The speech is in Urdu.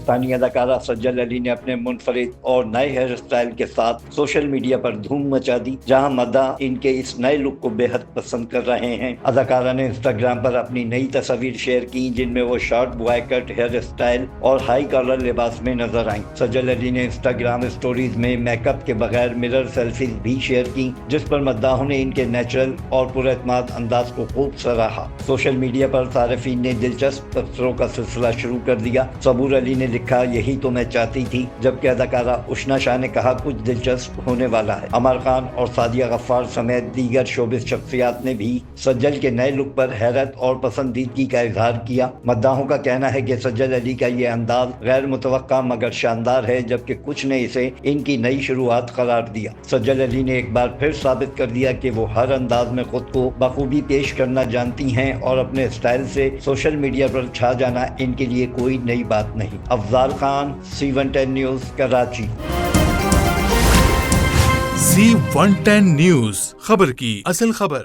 پاکستانی اداکارہ سجل علی نے اپنے منفرد اور نئے ہیئر اسٹائل کے ساتھ سوشل میڈیا پر دھوم مچا دی، جہاں مداح ان کے اس نئے لک کو بے حد پسند کر رہے ہیں۔ اداکارہ نے انسٹاگرام پر اپنی نئی تصاویر شیئر کی، جن میں وہ شارٹ بوائے کٹ ہیئر اسٹائل اور ہائی کالر لباس میں نظر آئیں۔ سجل علی نے انسٹاگرام اسٹوریز میں میک اپ کے بغیر مرر سیلفیز بھی شیئر کی، جس پر مداحوں نے ان کے نیچرل اور پر اعتماد انداز کو خوب سراہا۔ سوشل میڈیا پر صارفین نے دلچسپ تبصروں کا سلسلہ شروع کر دیا۔ صبور علی نے لکھا، یہی تو میں چاہتی تھی، جبکہ اداکارہ اشنا شاہ نے کہا، کچھ دلچسپ ہونے والا ہے۔ عمر خان اور سعدیہ غفار سمیت دیگر شوبز شخصیات نے بھی سجل کے نئے لک پر حیرت اور پسندیدگی کا اظہار کیا۔ مداحوں کا کہنا ہے کہ سجل علی کا یہ انداز غیر متوقع مگر شاندار ہے، جبکہ کچھ نے اسے ان کی نئی شروعات قرار دیا۔ سجل علی نے ایک بار پھر ثابت کر دیا کہ وہ ہر انداز میں خود کو بخوبی پیش کرنا جانتی ہیں اور اپنے اسٹائل سے سوشل میڈیا پر چھا جانا ان کے لیے کوئی نئی بات نہیں۔ Afzal Khan, C110 news, Karachi. C110 news, خبر کی اصل خبر۔